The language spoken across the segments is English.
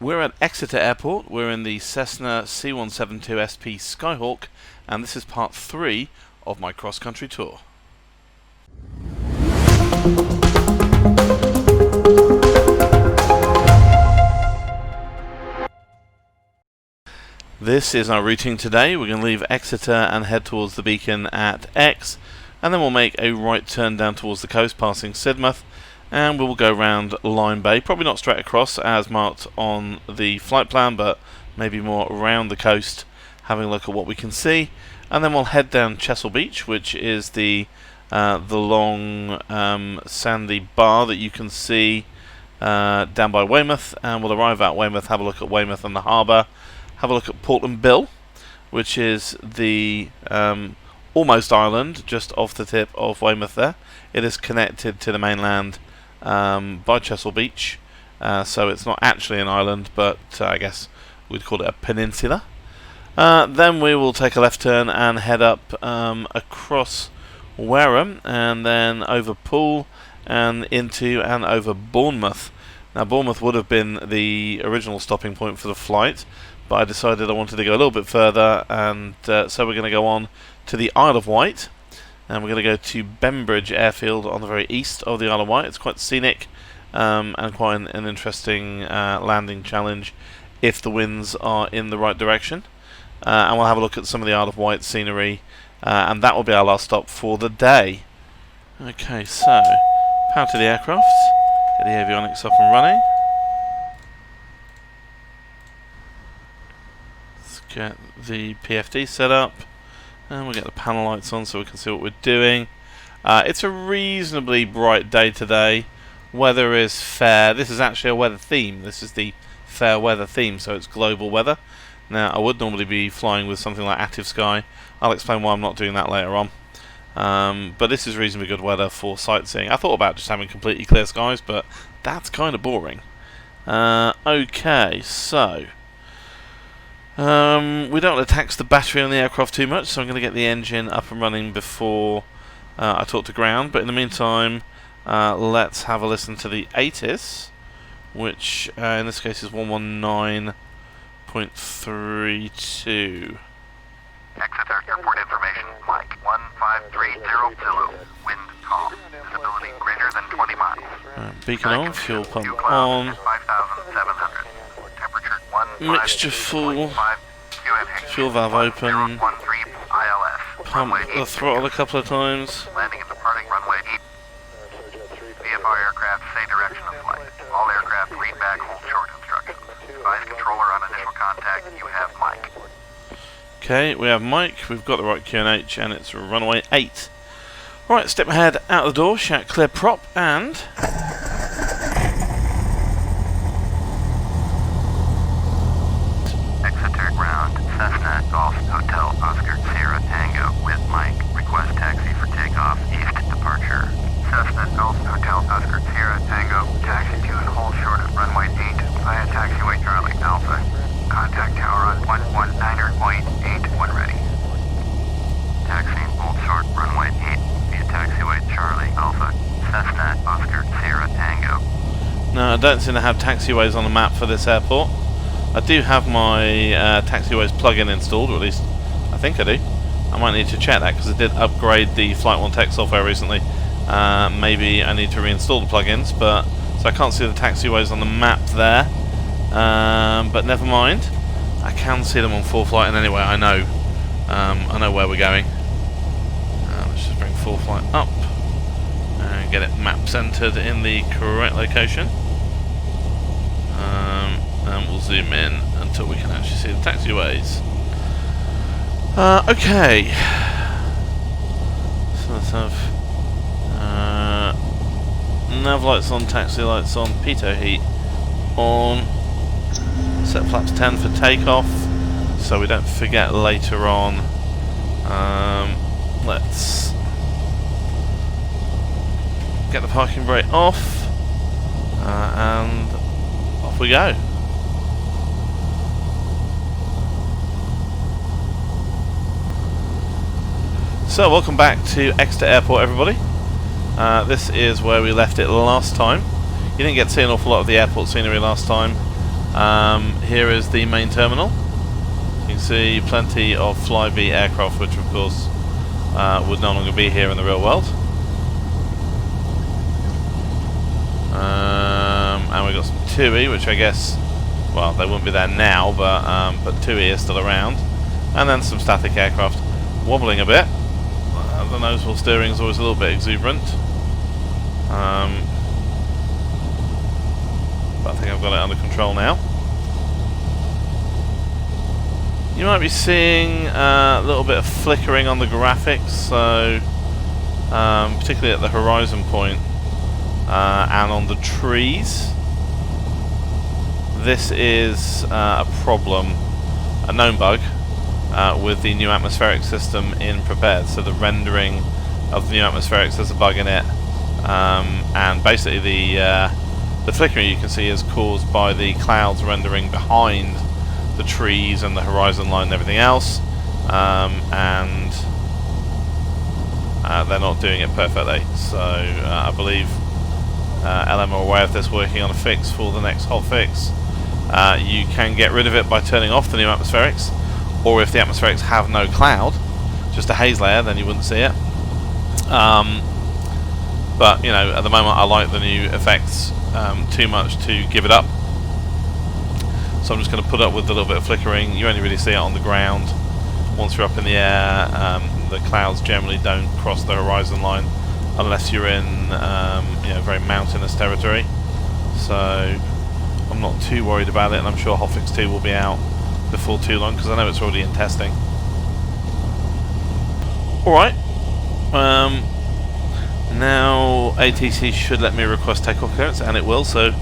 We're at Exeter Airport. We're in the Cessna C172 SP Skyhawk, and this is part 3 of my cross-country tour. This is our routing today. We're going to leave Exeter and head towards the beacon at X, and then we'll make a right turn down towards the coast, passing Sidmouth, and we will go round Lyme Bay, probably not straight across as marked on the flight plan, but maybe more around the coast, having a look at what we can see, and then we'll head down Chesil Beach, which is the long sandy bar that you can see down by Weymouth, and we'll arrive at Weymouth, have a look at Weymouth and the harbour, have a look at Port and Bill, which is the almost island just off the tip of Weymouth there. It is connected to the mainland by Chesil Beach, so it's not actually an island, but I guess we'd call it a peninsula. Then we will take a left turn and head up across Wareham, and then over Poole and into and over Bournemouth. Now Bournemouth would have been the original stopping point for the flight, but I decided I wanted to go a little bit further, and so we're going to go on to the Isle of Wight, and we're going to go to Bembridge airfield on the very east of the Isle of Wight. It's quite scenic and quite an interesting landing challenge if the winds are in the right direction. And we'll have a look at some of the Isle of Wight scenery, and that will be our last stop for the day. Okay, so power to the aircraft, get the avionics up and running. Let's get the PFD set up. And we'll get the panel lights on so we can see what we're doing. It's a reasonably bright day today. Weather is fair. This is actually a weather theme. This is the fair weather theme, so it's global weather. Now, I would normally be flying with something like Active Sky. I'll explain why I'm not doing that later on. But this is reasonably good weather for sightseeing. I thought about just having completely clear skies, but that's kind of boring. Okay, so we don't want to tax the battery on the aircraft too much, so I'm going to get the engine up and running before I talk to ground. But in the meantime, let's have a listen to the ATIS, which in this case is 119.32. Exeter Airport information, Mike 1530 Zulu, wind calm, visibility greater than 20 miles. Beacon on, fuel pump on. 5,700. Temperature 1. Mixture full, fuel valve open, pump the throttle a couple of times. Landing and departing runway 8. VFR aircraft say direction of flight. All aircraft read back hold short instructions. Advise controller on initial contact. You have Mike. Okay, we have Mike, we've got the right QNH, and it's runway 8. Alright, step ahead out the door, shout clear prop, and Exeter ground, Cessna Golf Hotel Oscar Sierra Tango with Mike. Request taxi for takeoff, east departure. Cessna Golf Hotel Oscar Sierra Tango, taxi to and hold short at runway 8 via taxiway Charlie Alpha. Contact tower on 119.8 when ready. Taxi and hold short runway 8 via taxiway Charlie Alpha. Cessna Oscar Sierra Tango. no, I don't seem to have taxiways on the map for this airport. I do have my taxiways plugin installed, or at least I think I do. I might need to check that because I did upgrade the Flight 1 Tech software recently. Maybe I need to reinstall the plugins, but so I can't see the taxiways on the map there. But never mind. I can see them on full flight, and anyway, I know where we're going. Let's just bring full flight up and get it map centered in the correct location. And we'll zoom in until we can actually see the taxiways. Okay. So let's have nav lights on, taxi lights on, pitot heat on. Set flaps 10 for takeoff, so we don't forget later on. Let's get the parking brake off, and off we go. So welcome back to Exeter Airport, everybody. This is where we left it last time. You didn't get to see an awful lot of the airport scenery last time. Here is the main terminal. You can see plenty of Flybe aircraft, which of course would no longer be here in the real world. And we've got some TUI, which I guess, well, they wouldn't be there now, but TUI is still around. And then some static aircraft wobbling a bit. The nosewheel steering is always a little bit exuberant. But I think I've got it under control now. You might be seeing a little bit of flickering on the graphics, so particularly at the horizon point and on the trees. This is a problem, a known bug with the new atmospheric system in Prepar3d. So the rendering of the new atmospherics, there's a bug in it, and basically the flickering you can see is caused by the clouds rendering behind the trees and the horizon line and everything else, and they're not doing it perfectly. So I believe LM are aware of this, working on a fix for the next hotfix. You can get rid of it by turning off the new atmospherics, or if the atmospherics have no cloud, just a haze layer, then you wouldn't see it. But you know, at the moment I like the new effects too much to give it up. So I'm just going to put up with a little bit of flickering. You only really see it on the ground. Once you're up in the air, the clouds generally don't cross the horizon line unless you're in you know, very mountainous territory. So I'm not too worried about it, and I'm sure hotfix 2 will be out before too long, because I know it's already in testing. Alright, now ATC should let me request takeoff clearance, and it will. So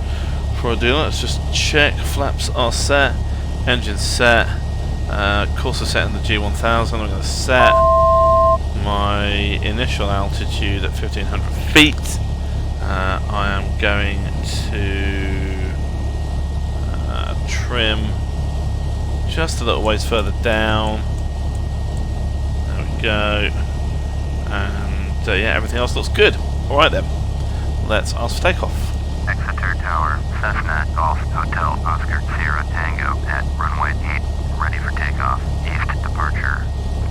before I do, let's just check. Flaps are set, engine set, course is set in the G1000. I'm going to set my initial altitude at 1500 feet. I am going to trim just a little ways further down. There we go. And yeah, everything else looks good. Alright then, let's ask for takeoff. Exeter Tower, Cessna Golf Hotel Oscar Sierra Tango at runway 8, ready for takeoff. East departure.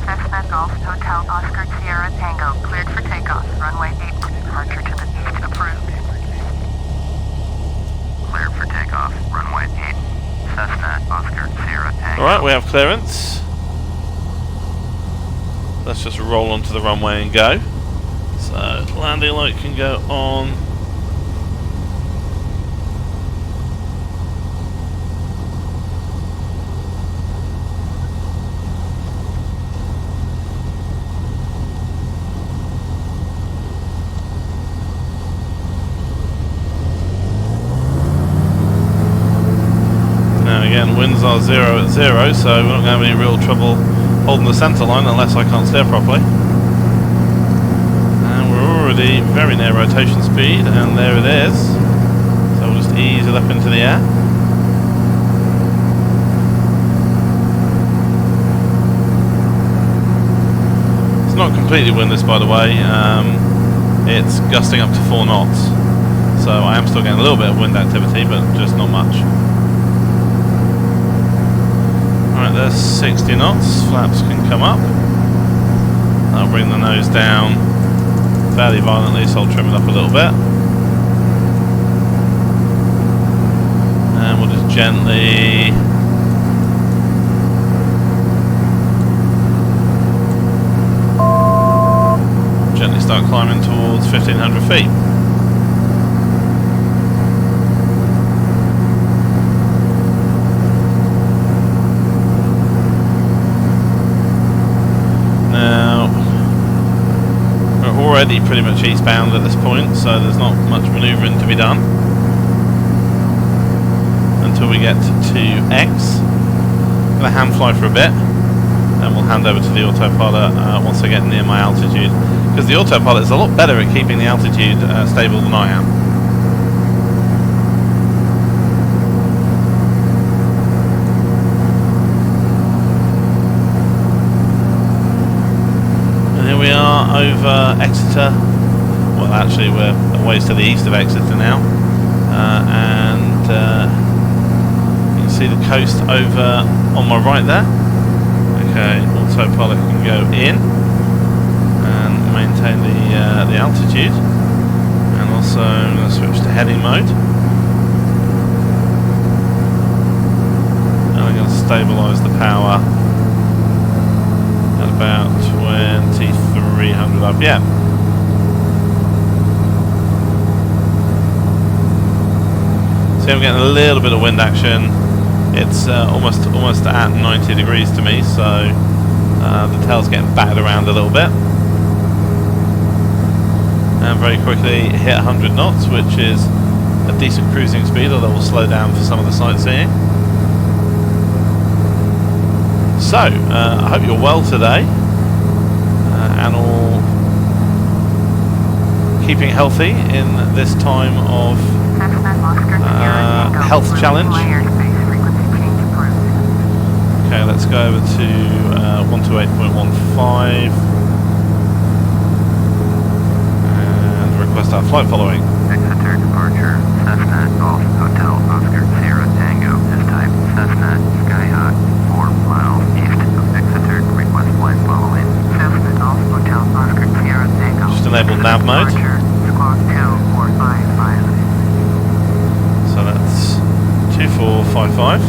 Cessna Golf Hotel Oscar Sierra Tango, cleared for takeoff. Runway 8, departure to the east approved. Cleared for takeoff. Runway 8. Cessna Oscar Sierra Tango. Alright, we have clearance. Let's just roll onto the runway and go. So landing light can go on. Now again, winds are 0 at 0, so we're not going to have any real trouble holding the centre line unless I can't steer properly. And we're already very near rotation speed, and there it is. So we'll just ease it up into the air. It's not completely windless, by the way. It's gusting up to 4 knots. So I am still getting a little bit of wind activity, but just not much. Alright, there's 60 knots, flaps can come up. I'll bring the nose down fairly violently, so I'll trim it up a little bit. And we'll just gently start climbing towards 1500 feet. Already pretty much eastbound at this point, so there's not much manoeuvring to be done until we get to X. I'm going to hand fly for a bit, and we'll hand over to the autopilot once I get near my altitude, because the autopilot is a lot better at keeping the altitude stable than I am. We are over Exeter. Well, actually we're a ways to the east of Exeter now, and see the coast over on my right there. Okay, autopilot can go in and maintain the altitude, and also I'm going to switch to heading mode, and I'm going to stabilise the power at about 2300 up. Yeah. See, I'm getting a little bit of wind action. It's almost at 90 degrees to me, so the tail's getting battered around a little bit. And very quickly hit 100 knots, which is a decent cruising speed, although we'll slow down for some of the sightseeing. So, I hope you're well today, and all keeping healthy in this time of health challenge. Okay, let's go over to 128.15 and request our flight following. Exeter departure, Cessna Golf Hotel Oscar Sierra Tango, this type Cessna Skyhawk, 4 miles east of Exeter, request flight following. Cessna Golf Hotel Oscar Sierra Tango. Just enable nav mode. Squawk 2455. So that's 2455.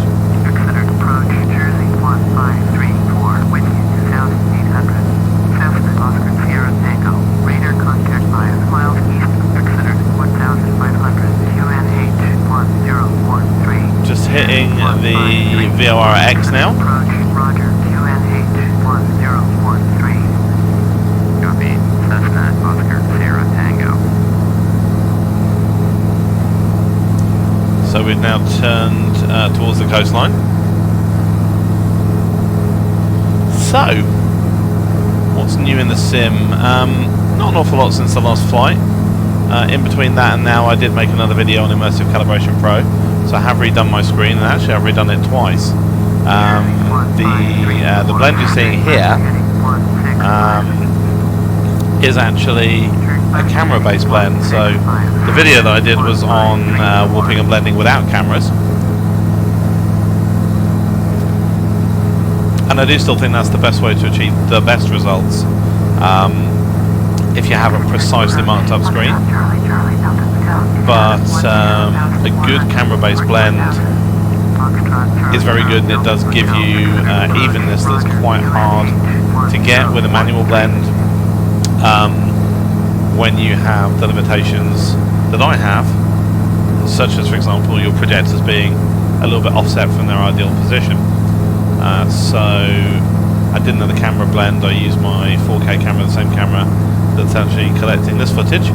Exeter approach, Jersey 1534, Wideview 2800. Cessna Oscar Sierra Tango, radar contact 5 miles east of Exeter 1500, QNH 1013. Just hitting the VORX now. Approach, Roger, QNH 1013. Copy, Cessna Oscar Sierra Tango. So we've now turned towards the coastline. So, what's new in the sim? Not an awful lot since the last flight. In between that and now, I did make another video on Immersive Calibration Pro. So I have redone my screen, and actually I've redone it twice. The blend you're seeing here is actually a camera-based blend. So the video that I did was on warping and blending without cameras, and I do still think that's the best way to achieve the best results if you have a precisely marked up screen. But a good camera-based blend is very good, and it does give you evenness that's quite hard to get with a manual blend. When you have the limitations that I have, such as, for example, your projectors being a little bit offset from their ideal position. So I didn't have the camera blend. I used my 4K camera, the same camera that's actually collecting this footage,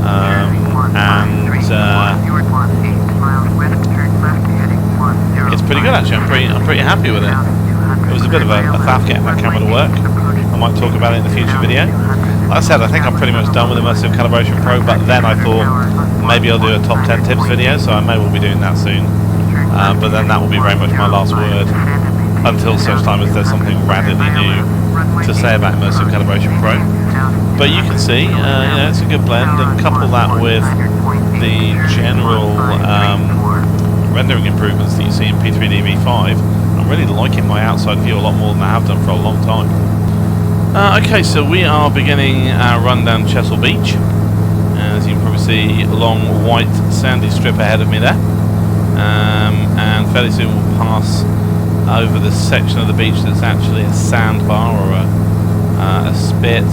and it's pretty good actually. I'm pretty happy with it. It was a bit of a faff getting that camera to work. I might talk about it in a future video. Like I said, I think I'm pretty much done with Immersive Calibration Pro, but then I thought maybe I'll do a top 10 tips video, so I may well be doing that soon. But then that will be very much my last word until such time as there's something radically new to say about Immersive Calibration Pro. But you can see, it's a good blend, and couple that with the general rendering improvements that you see in P3D V5. I'm really liking my outside view a lot more than I have done for a long time. Okay, so we are beginning our run down Chesil Beach. As you can probably see, a long white sandy strip ahead of me there. And fairly soon we'll pass over the section of the beach that's actually a sandbar or a spit,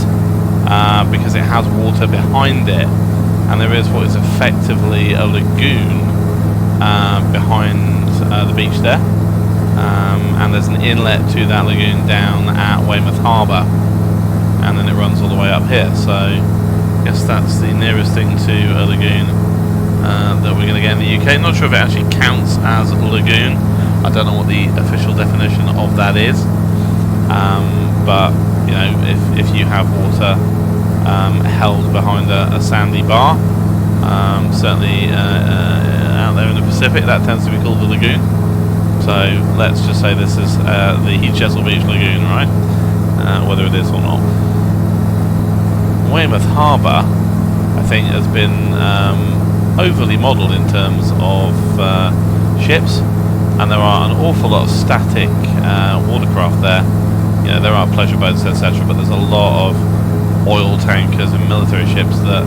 because it has water behind it, and there is what is effectively a lagoon behind the beach there. And there's an inlet to that lagoon down at Weymouth Harbour, and then it runs all the way up here. So I guess that's the nearest thing to a lagoon that we're going to get in the UK. Not sure if it actually counts as a lagoon. I don't know what the official definition of that is, but you know, if you have water held behind a sandy bar, certainly out there in the Pacific, that tends to be called the lagoon. So let's just say this is the Chesil Beach Lagoon, right? Whether it is or not. Weymouth Harbour, I think, has been overly modelled in terms of ships. and there are an awful lot of static watercraft there. You know, there are pleasure boats, etc., but there's a lot of oil tankers and military ships that,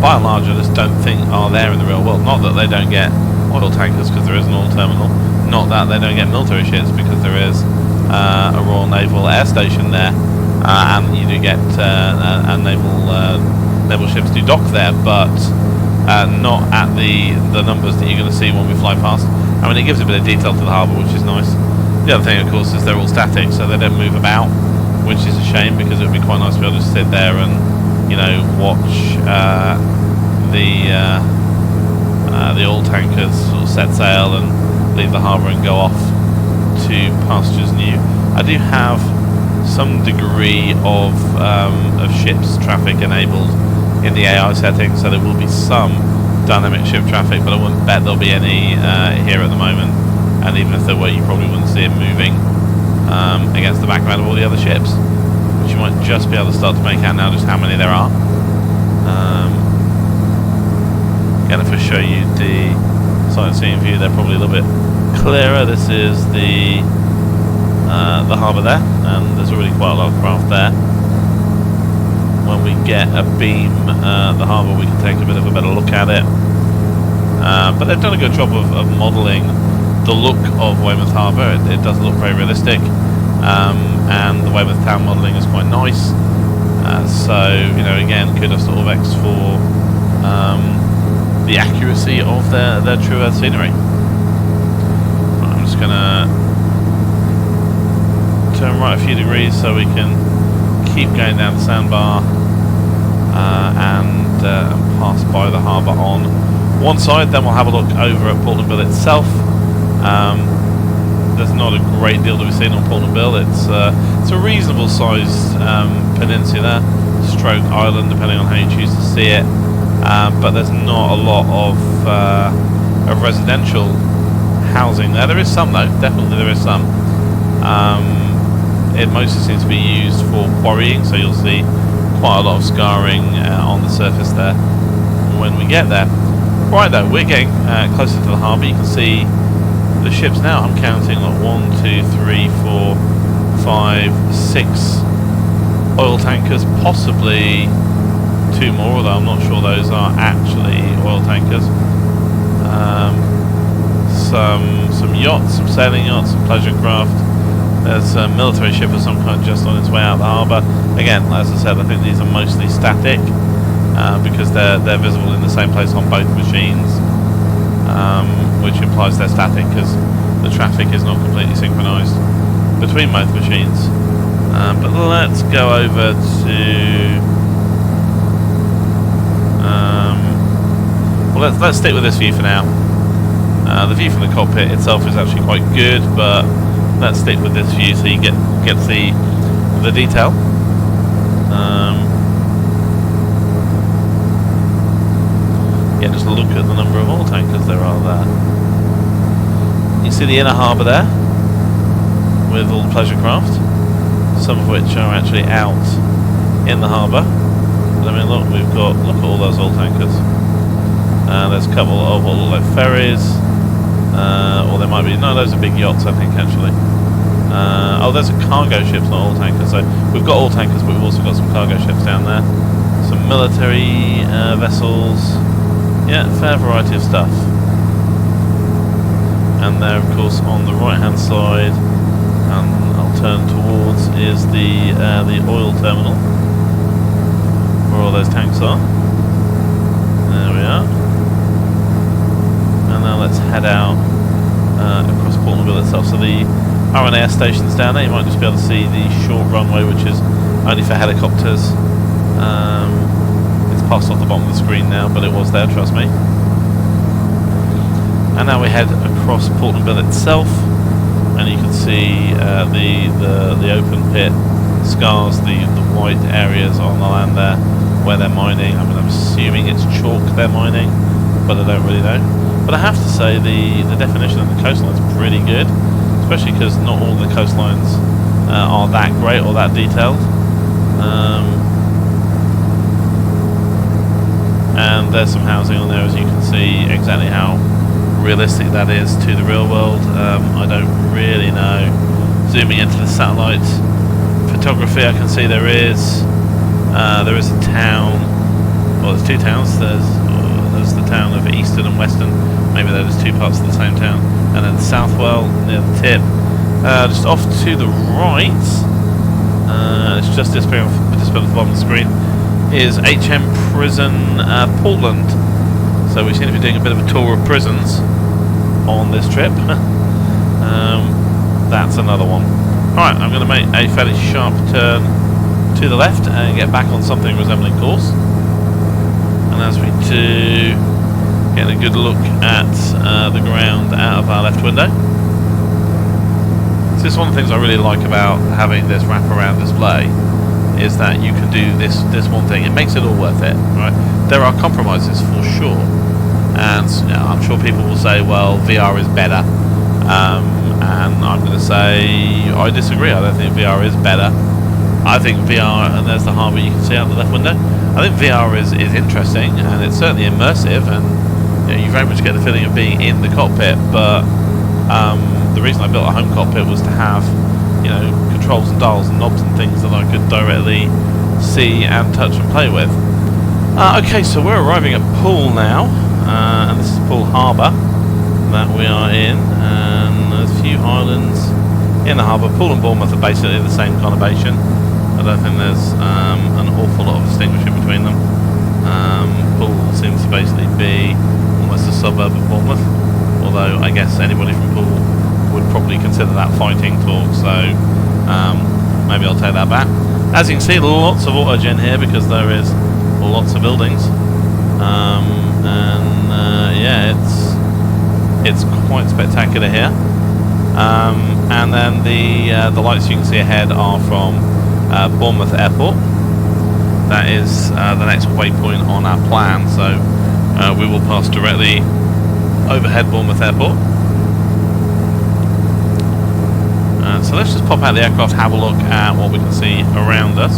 by and large, I just don't think are there in the real world. Not that they don't get oil tankers because there is an oil terminal, not that they don't get military ships because there is a Royal Naval Air Station there, and you do get naval ships do dock there, but not at the numbers that you're going to see when we fly past. I mean, it gives a bit of detail to the harbour, which is nice. The other thing, of course, is they're all static, so they don't move about, which is a shame, because it would be quite nice to be able to just sit there and, you know, watch the oil tankers sort of set sail and leave the harbour and go off to pastures new. I do have some degree of ships traffic enabled in the AI settings, so there will be some dynamic ship traffic, but I wouldn't bet there'll be any here at the moment. And even if there were, you probably wouldn't see it moving against the background of all the other ships, which you might just be able to start to make out now just how many there are. Again, if I show you the sightseeing view, they're probably a little bit clearer. This is the harbour there, and there's already quite a lot of craft there. When we get a beam the harbour, we can take a bit of a better look at it. But they've done a good job of modelling the look of Weymouth Harbour. It does look very realistic, and the Weymouth town modelling is quite nice. So, you know, again, kudos to ORBX for the accuracy of their true earth scenery. Right, I'm just going to turn right a few degrees so we can keep going down the sandbar and pass by the harbour on one side. Then we'll have a look over at Poole and Bournemouth itself. There's not a great deal to be seen on Poole and Bournemouth. It's a reasonable sized peninsula, stroke island, depending on how you choose to see it. But there's not a lot of residential housing there. There is some though, definitely there is some. It mostly seems to be used for quarrying, so you'll see quite a lot of scarring on the surface there when we get there. Right though, we're getting closer to the harbour. You can see the ships now. I'm counting like 1, 2, 3, 4, 5, 6 oil tankers, possibly 2 more, although I'm not sure those are actually oil tankers. Some yachts, some sailing yachts, some pleasure craft. There's a military ship of some kind just on its way out of the harbour. Again, as I said, I think these are mostly static because they're visible in the same place on both machines, which implies they're static because the traffic is not completely synchronised between both machines. But let's go over to well, let's stick with this view for now. The view from the cockpit itself is actually quite good, but let's stick with this view so you get the detail. Yeah, just look at the number of oil tankers there are there. You see the inner harbour there with all the pleasure craft, some of which are actually out in the harbour. But I mean, look at all those oil tankers. There's a couple of what look like ferries, or there might be, no, those are big yachts I think actually. Oh, there's a cargo ships, not oil tankers. So we've got oil tankers, but we've also got some cargo ships down there. Some military vessels. Yeah, fair variety of stuff. And there, of course, on the right-hand side, and I'll turn towards, is the oil terminal, where all those tanks are. There we are. And now let's head out across Poole and Bournemouth itself. So the RNAS station's down there. You might just be able to see the short runway, which is only for helicopters. It's passed off the bottom of the screen now, but it was there, trust me. And now we head across Poole and Bournemouth itself, and you can see the open pit scars, the white areas on the land there where they're mining. I mean, I'm assuming it's chalk they're mining, but I don't really know. But I have to say the definition of the coastline is pretty good, especially because not all the coastlines are that great or that detailed. And there's some housing on there, as you can see exactly how realistic that is to the real world, I don't really know. Zooming into the satellite photography, I can see there is a town. Well, there's two towns. There's the town of Easton and Weston. Maybe they're just two parts of the same town. And then Southwell near the tip. Just off to the right, it's just displayed at the bottom of the screen, is HM Prison Portland. So we seem to be doing a bit of a tour of prisons on this trip. That's another one. Alright, I'm going to make a fairly sharp turn to the left and get back on something resembling course. And as we do, get a good look at the ground out of our left window. So this is one of the things I really like about having this wraparound display, is that you can do this one thing. It makes it all worth it, right? There are compromises for sure, and I'm sure people will say, well, VR is better, and I'm going to say I disagree. I don't think VR is better. I think VR, and there's the harbour you can see out the left window, I think VR is interesting, and it's certainly immersive, and you very much get the feeling of being in the cockpit, but the reason I built a home cockpit was to have, controls and dials and knobs and things that I could directly see and touch and play with. Okay, so we're arriving at Poole now, and this is Poole Harbour that we are in, and there's a few islands in the harbour. Poole and Bournemouth are basically the same conurbation. I don't think there's an awful lot of distinguishing between them. Poole seems to basically be almost a suburb of Bournemouth, although I guess anybody from Poole would probably consider that fighting talk, so maybe I'll take that back. As you can see, lots of autogen here because there is lots of buildings, and yeah, it's quite spectacular here. And then the lights you can see ahead are from Bournemouth Airport. That is the next waypoint on our plan, so we will pass directly overhead Bournemouth Airport. So let's just pop out the aircraft, have a look at what we can see around us.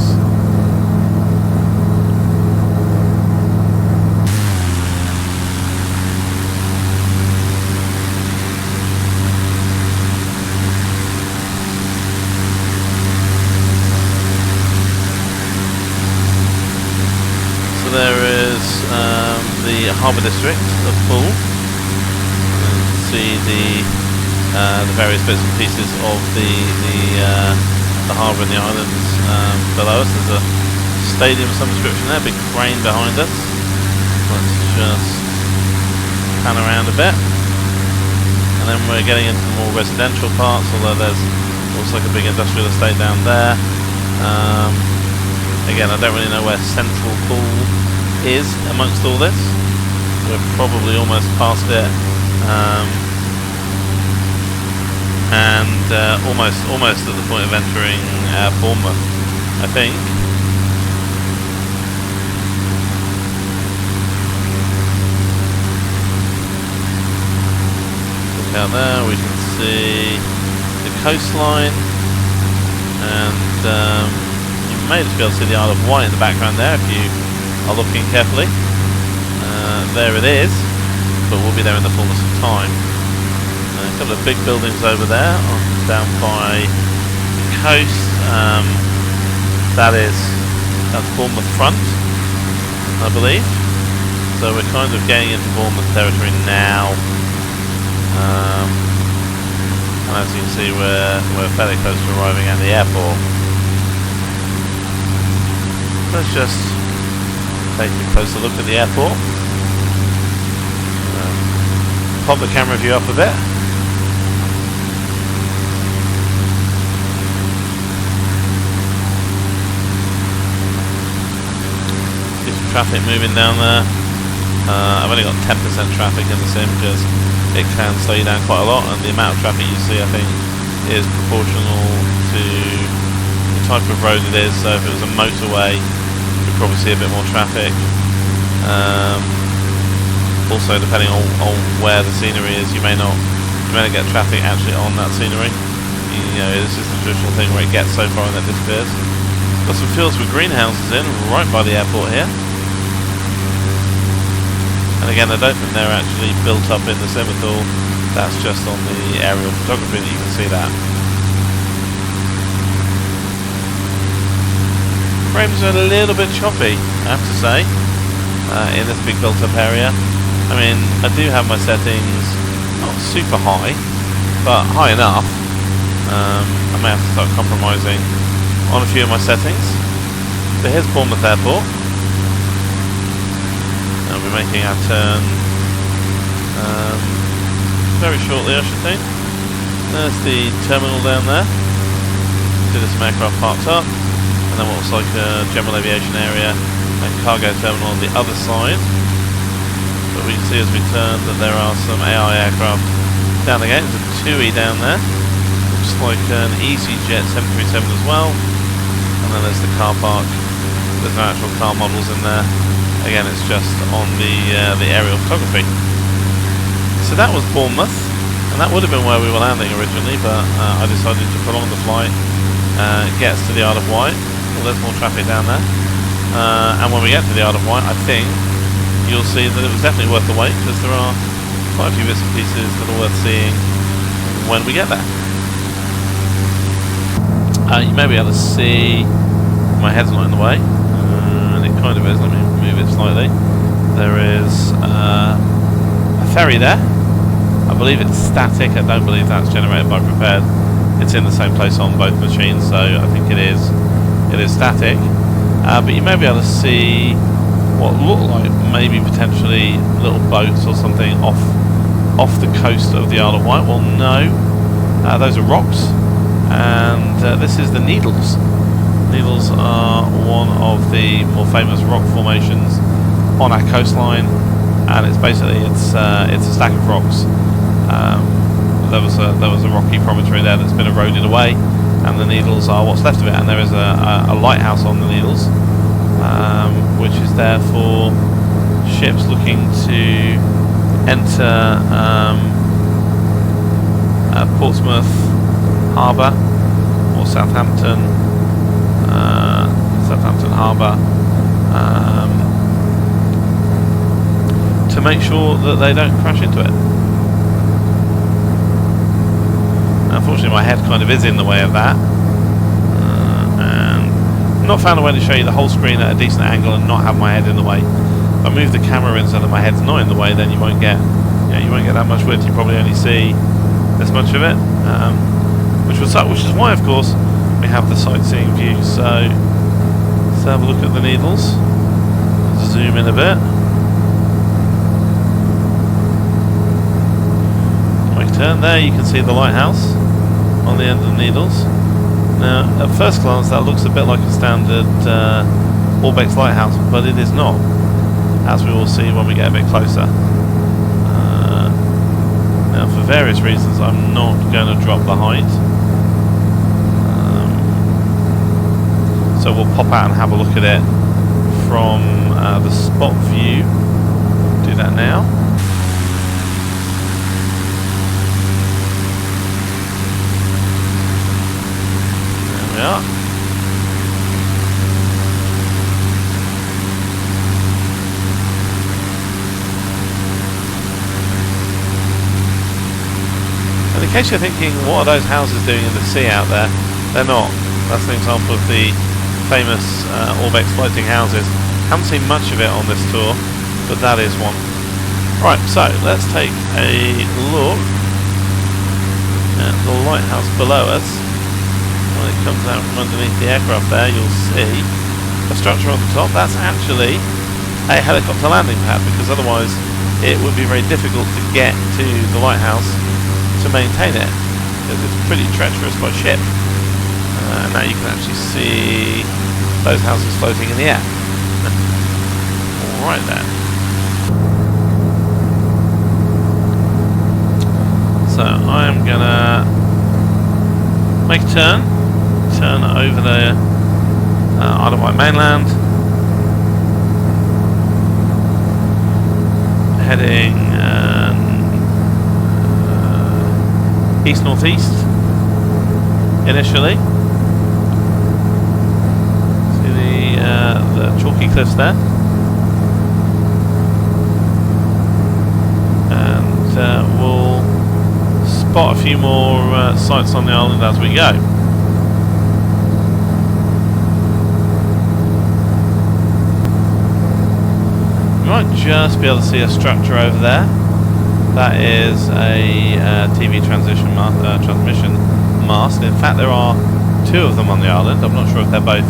So there is the harbour district of Poole. And you can see the various bits and pieces of the harbour and the islands below us. There's a stadium of some description there, big crane behind us. Let's just pan around a bit, and then we're getting into more residential parts, although there's looks like a big industrial estate down there. Again, I don't really know where Central Poole is amongst all this. We're probably almost past it. And almost at the point of entering Bournemouth, I think. Look out there, we can see the coastline, and you may just be able to see the Isle of Wight in the background there if you are looking carefully. There it is, but we'll be there in the fullness of time. A couple of big buildings over there, down by the coast. That's Bournemouth Front, I believe. So we're kind of getting into Bournemouth territory now. And as you can see, we're fairly close to arriving at the airport. Let's just take a closer look at the airport. Pop the camera view up a bit. Traffic moving down there. I've only got 10% traffic in the sim because it can slow you down quite a lot, and the amount of traffic you see, I think, is proportional to the type of road it is. So if it was a motorway, you'd probably see a bit more traffic. Also, depending on where the scenery is, you may not get traffic actually on that scenery. This is the traditional thing where it gets so far and then disappears. Got some fields with greenhouses in right by the airport here. And again, I don't think they're actually built up in the sim at all. That's just on the aerial photography that you can see that. Frames are a little bit choppy, I have to say, in this big built up area. I mean, I do have my settings not super high, but high enough. I may have to start compromising on a few of my settings. So here's Bournemouth Airport. I'll be making our turn very shortly, I should think. There's the terminal down there. See there's some aircraft parked up, and then what looks like a general aviation area and cargo terminal on the other side. But we can see as we turn that there are some AI aircraft down the gate. There's a 2E down there. Looks like an EasyJet 737 as well. And then there's the car park. There's no actual car models in there. Again, it's just on the aerial photography. So that was Bournemouth, and that would have been where we were landing originally, but I decided to prolong the flight. Get us to the Isle of Wight. Well, there's more traffic down there. And when we get to the Isle of Wight, I think you'll see that it was definitely worth the wait, because there are quite a few bits and pieces that are worth seeing when we get there. You may be able to see my head's not in the way, and it kind of is. Let me move it slightly. There is a ferry there. I believe it's static. I don't believe that's generated by Prepar3d. It's in the same place on both machines, so I think it is static. But you may be able to see what look like maybe potentially little boats or something off the coast of the Isle of Wight. Well, no, those are rocks, and this is the Needles. Needles are one of the more famous rock formations on our coastline, and it's basically it's a stack of rocks. There was a rocky promontory there that's been eroded away, and the Needles are what's left of it. And there is a lighthouse on the Needles, which is there for ships looking to enter Portsmouth Harbour or Southampton Harbour, to make sure that they don't crash into it. Unfortunately, my head kind of is in the way of that, and I've not found a way to show you the whole screen at a decent angle and not have my head in the way. If I move the camera in so that my head's not in the way, then you won't get that much width. You probably only see this much of it, which will suck. Which is why, of course, we have the sightseeing view. So let's have a look at the Needles. Zoom in a bit. Turn there, you can see the lighthouse on the end of the Needles. Now, at first glance, that looks a bit like a standard ORBX lighthouse, but it is not, as we will see when we get a bit closer. Now, for various reasons, I'm not going to drop the height. So we'll pop out and have a look at it from the spot view. Do that now. Yeah. And in case you're thinking, what are those houses doing in the sea out there? They're not. That's an example of the famous ORBX floating houses. Haven't seen much of it on this tour, but that is one. Right, so let's take a look at the lighthouse below us. When it comes out from underneath the aircraft there, you'll see a structure on the top. That's actually a helicopter landing pad, because otherwise it would be very difficult to get to the lighthouse to maintain it, because it's pretty treacherous by ship. And now you can actually see those houses floating in the air. Alright then. So I'm gonna make a turn over the Isle of Wight mainland, heading east-northeast initially. See the chalky cliffs there. few more sites on the island as we go. You might just be able to see a structure over there. That is a TV transmission mast. In fact, there are two of them on the island. I'm not sure if they're both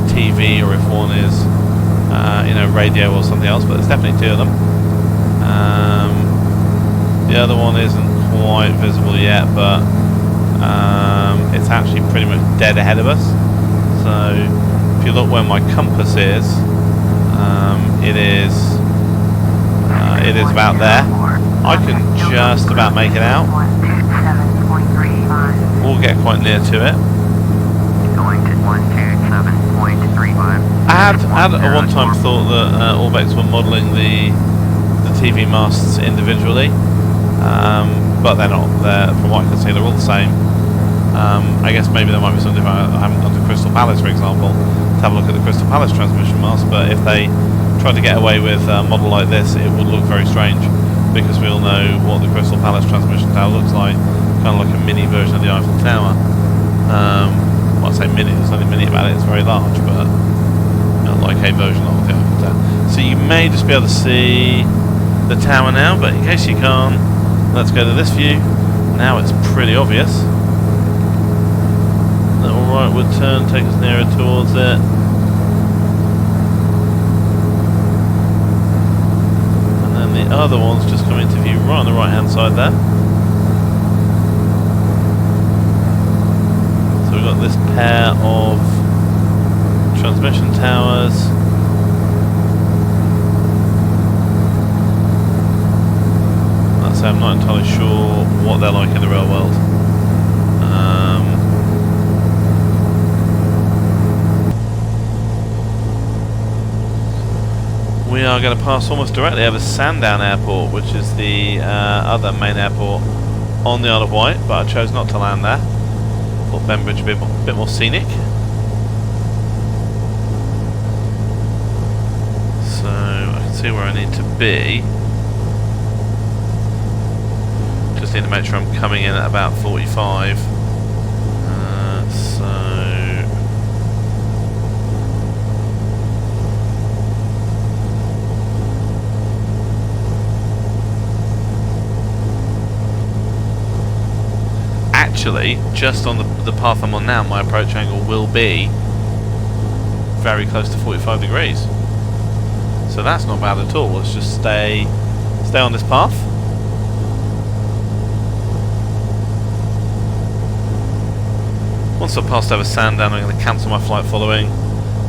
TV or if one is, radio or something else, but there's definitely two of them. The other one isn't quite visible yet, but it's actually pretty much dead ahead of us. So if you look where my compass is, it is about there. I can just about make it out. We'll get quite near to it. I had at one time thought that ORBX were modelling the TV masts individually, but they're not. From what I can see, they're all the same. I guess maybe there might be something. I haven't gone to Crystal Palace, for example, to have a look at the Crystal Palace transmission mast, but if they tried to get away with a model like this, it would look very strange, because we all know what the Crystal Palace transmission tower looks like, kind of like a mini version of the Eiffel Tower. Well, I say mini, there's nothing mini about it, it's very large, but like a version of the Eiffel Tower. So you may just be able to see the tower now, but in case you can't, let's go to this view. Now it's pretty obvious. Little rightward turn, take us nearer towards it. And then the other one's just come into view right on the right hand side there. So we've got this pair of transmission towers. So I'm not entirely sure what they're like in the real world. We are going to pass almost directly over Sandown Airport, which is the other main airport on the Isle of Wight, but I chose not to land there. Thought Bembridge would be a bit more scenic. So I can see where I need to be. Just need to make sure I'm coming in at about 45. Actually, just on the path I'm on now, my approach angle will be very close to 45 degrees. So that's not bad at all. Let's just stay on this path. Once I've passed over Sandown, I'm going to cancel my flight following,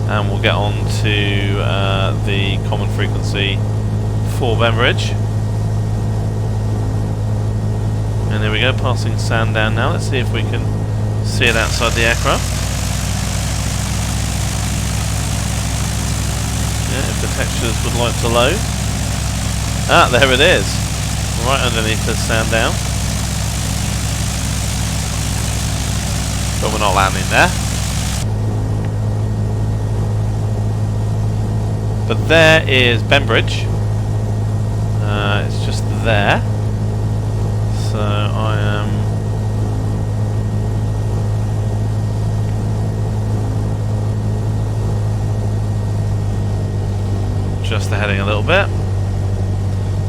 and we'll get on to the common frequency for Bembridge. And there we go, passing Sandown now. Let's see if we can see it outside the aircraft. Yeah, if the textures would like to load. Ah, there it is. Right underneath the Sandown. But we're not landing there. But there is Bembridge. It's just there. So I am just heading a little bit.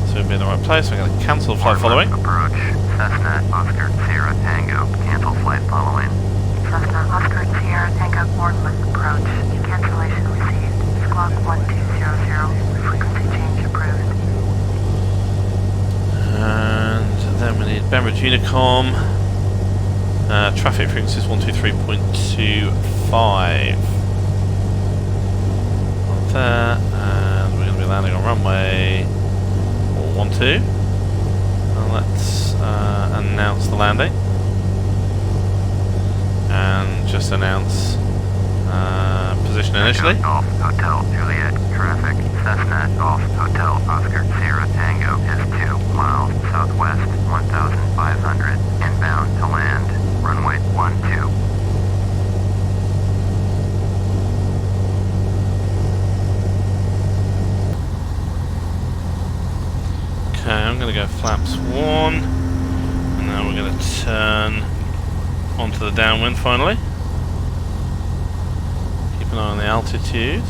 So we'll be in the right place. I'm going to cancel flight following. Approach. Cessna, Oscar, Sierra, Tango. Cancel flight following. Cessna, Oscar, Sierra, Tango, Bournemouth approach. Cancellation received. Squawk 1200. Frequency change approved. And then we need Bembridge Unicom. Traffic frequency is 123.25. On there, and we're going to be landing on runway 12. And let's announce the landing. And just announce position initially. Golf Hotel Juliet traffic. Cessna Golf Hotel Oscar Sierra Tango is 2 miles southwest, 1,500 inbound to land. Runway 12. Okay, I'm going to go flaps 1, and now we're going to turn into the downwind finally. Keep an eye on the altitude.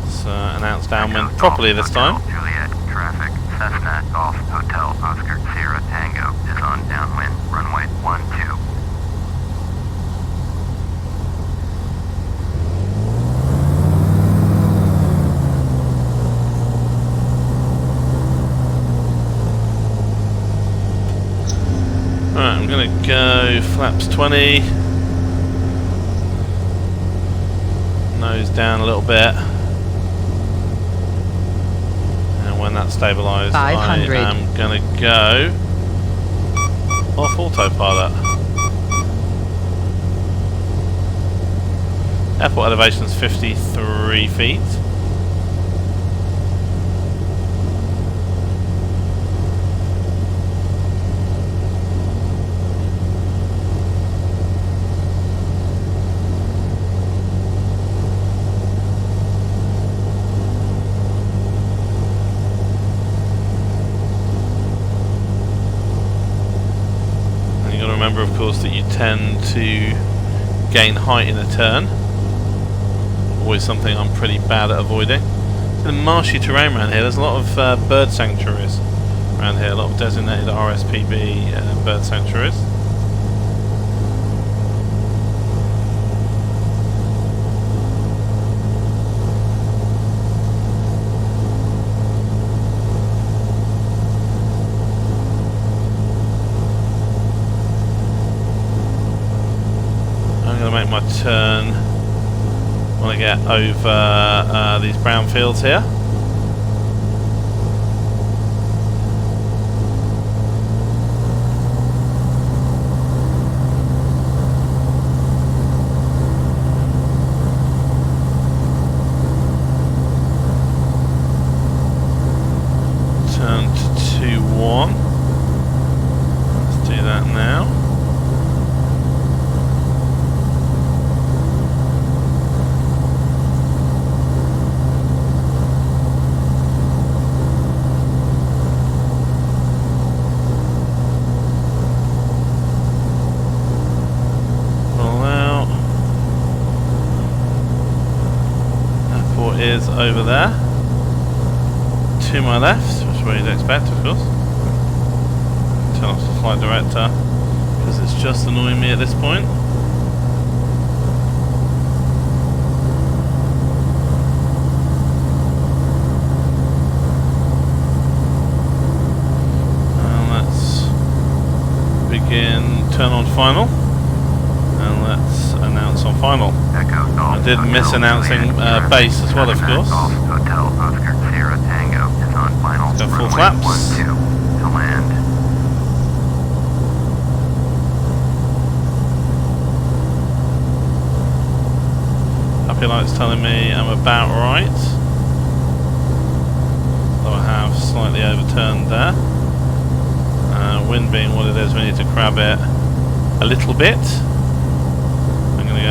Let's announce downwind properly this time. Juliet, traffic, Cessna, Golf, Hotel, Oscar, Sierra, Tango is on downwind, runway 12. Alright, I'm going to go flaps 20. Nose down a little bit. And when that's stabilised, I am going to go off autopilot. Airport elevation is 53 feet. Remember, of course, that you tend to gain height in a turn. Always something I'm pretty bad at avoiding. It's a marshy terrain around here. There's a lot of bird sanctuaries around here. A lot of designated RSPB bird sanctuaries. Make my turn when I get over these brown fields here. Turn to 2-1. Let's do that now. Is over there to my left, which is what you'd expect, of course. Turn off the flight director because it's just annoying me at this point. And let's begin turn on final, and let's announce on final. I did miss announcing base as well, of course. Hotel Oscar Sierra Tango is on final. Let's go full flaps. 12 to land. Happy light's telling me I'm about right. Though I have slightly overturned there. Wind being what it is, we need to grab it a little bit. I'm going to go.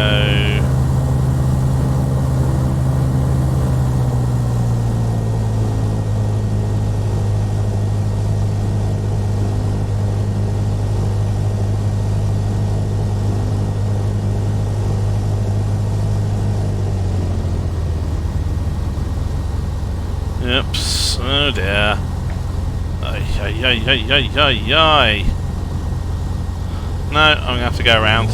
Oops, oh dear. Ay. No, I'm going to have to go around.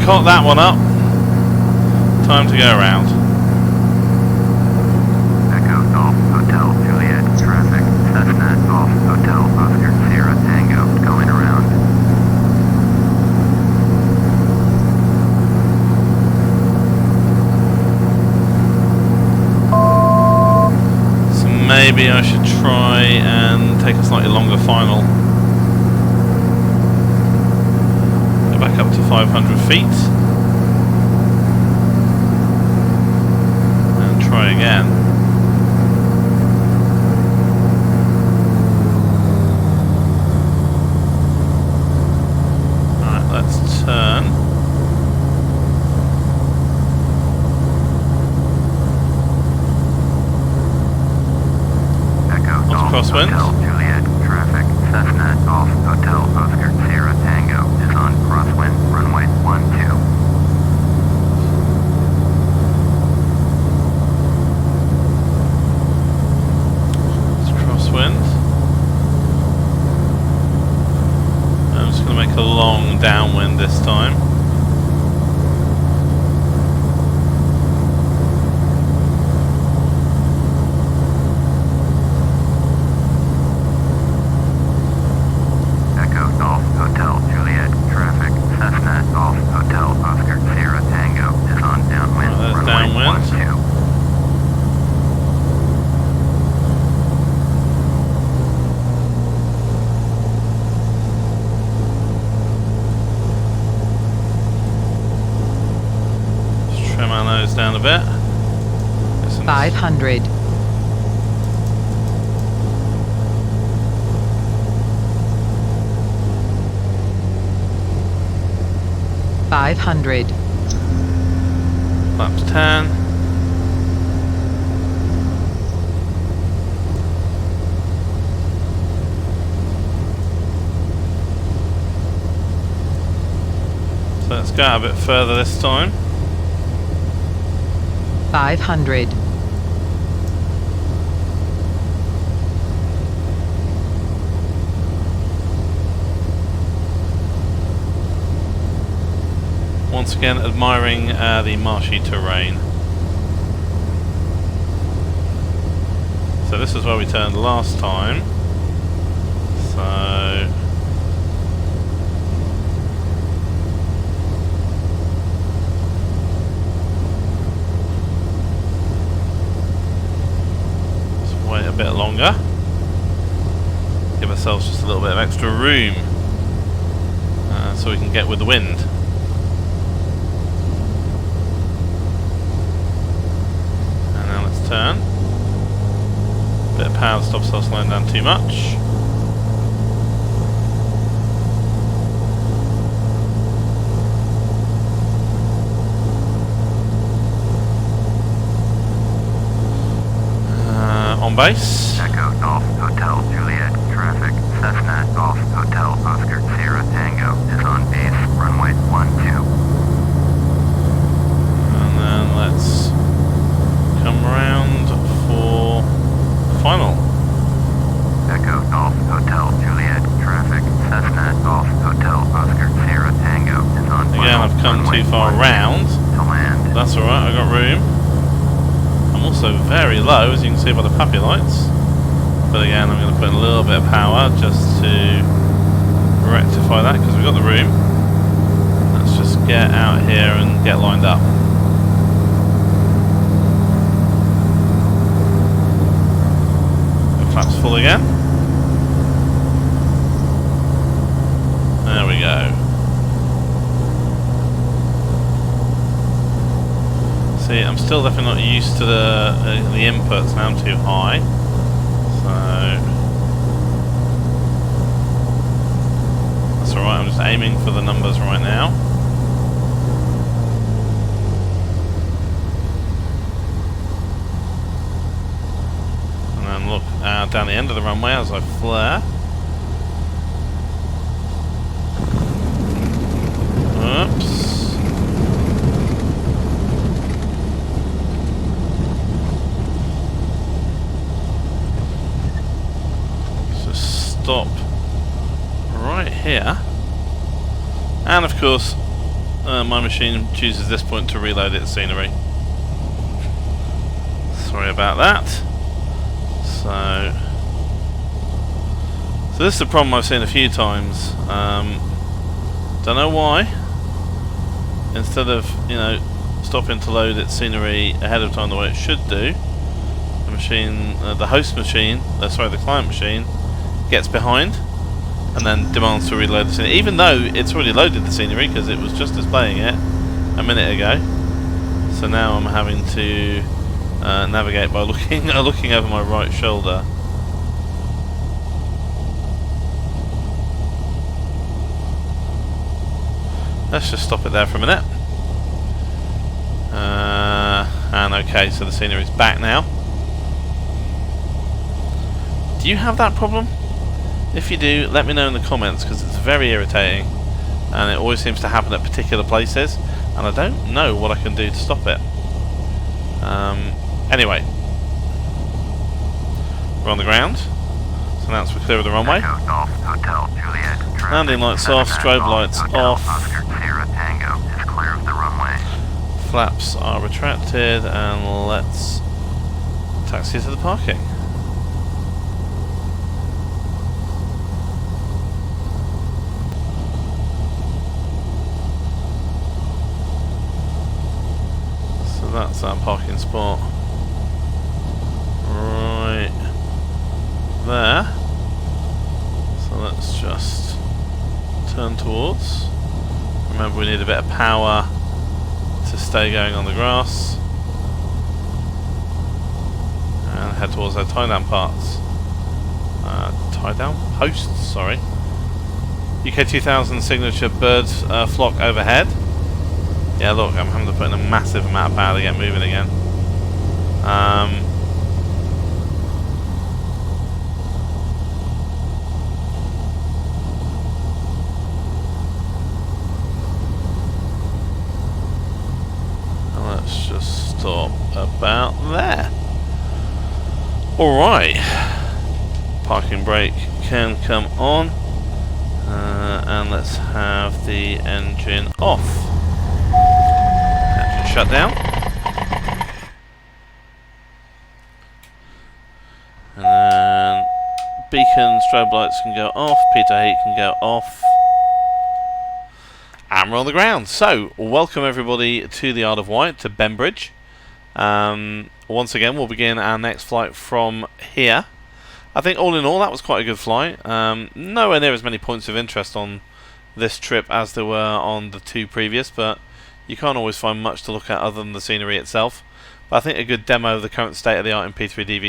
Caught that one up. Time to go around. Echo Golf Hotel Juliet traffic. Cessna Golf Hotel Oscar Sierra Tango going around. So maybe I should try and take a slightly longer final. Go back up to 500 feet. And try again. Alright, let's turn. crosswind. Hotel Juliet traffic. Cessna Golf Hotel Oscar Sierra Tango is on crosswind runway 12. It's crosswind. I'm just going to make a long downwind this time. Down a bit. 500. 500. Flaps 10. So let's go out a bit further this time. 500. Once again, admiring the marshy terrain. So this is where we turned last time. So wait a bit longer. Give ourselves just a little bit of extra room so we can get with the wind. And now let's turn. Bit of power to stop ourselves slowing down too much. On base. Echo Golf Hotel Juliet traffic. Cessna Golf Hotel Oscar Sierra Tango is on base runway 12. And then let's come round for final. Echo Golf Hotel Juliet traffic. Cessna Golf Hotel Oscar Sierra Tango is on final. Again, I've come too far round. To land. That's alright, I've got room. I'm also very low, as you can see by the puppy lights. But again, I'm going to put in a little bit of power just to rectify that, because we've got the room. Let's just get out here and get lined up. The flaps full again. There we go. See, I'm still definitely not used to the inputs now. I'm too high. So that's alright, I'm just aiming for the numbers right now. And then look down the end of the runway as I flare. Oops. Stop right here, and of course my machine chooses this point to reload its scenery. Sorry about that. So this is a problem I've seen a few times. Don't know why. Instead of stopping to load its scenery ahead of time the way it should do, the machine, the host machine, sorry, the client machine, gets behind and then demands to reload the scenery, even though it's already loaded the scenery because it was just displaying it a minute ago. So now I'm having to navigate by looking over my right shoulder. Let's just stop it there for a minute. And okay, so the scenery's back now. Do you have that problem? If you do, let me know in the comments, because it's very irritating and it always seems to happen at particular places and I don't know what I can do to stop it. Anyway, we're on the ground, so now we're clear of the runway. Golf Hotel Juliet. Landing lights off, strobe lights off. Oscar Sierra Tango is clear of the runway. Flaps are retracted, and let's taxi to the parking. So that's our parking spot right there. So let's just turn towards. Remember, we need a bit of power to stay going on the grass. And head towards our tie down parts. Tie down posts, sorry. UK 2000 signature birds flock overhead. Yeah, look, I'm having to put in a massive amount of power to get moving again. Let's just stop about there. Alright. Parking brake can come on. And let's have the engine off. Engine shut down. And then beacon strobe lights can go off, pitot heat can go off. And we're on the ground. So, welcome everybody to the Isle of Wight, to Bembridge. Once again, we'll begin our next flight from here. I think all in all, that was quite a good flight. Nowhere near as many points of interest on this trip as there were on the two previous, but you can't always find much to look at other than the scenery itself. But I think a good demo of the current state of the art in P3D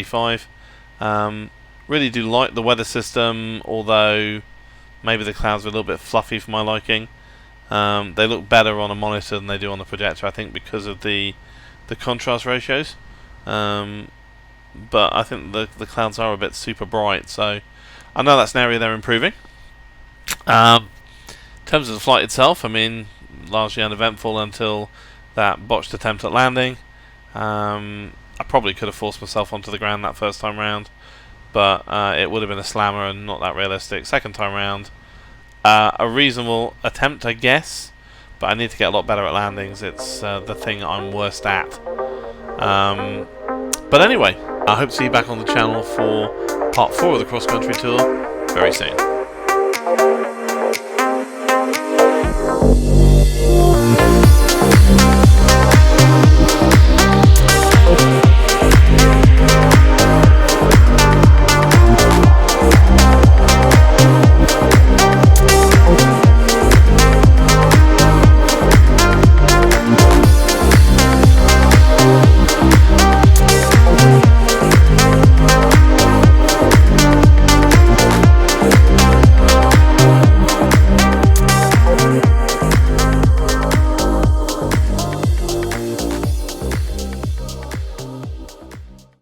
V5. Really do like the weather system, although maybe the clouds are a little bit fluffy for my liking. They look better on a monitor than they do on the projector, I think, because of the contrast ratios. But I think the clouds are a bit super bright, so I know that's an area they're improving. In terms of the flight itself, I mean, largely uneventful until that botched attempt at landing. I probably could have forced myself onto the ground that first time round, but it would have been a slammer and not that realistic. Second time round, a reasonable attempt, I guess, but I need to get a lot better at landings. It's the thing I'm worst at. But anyway, I hope to see you back on the channel for part 4 of the cross-country tour very soon.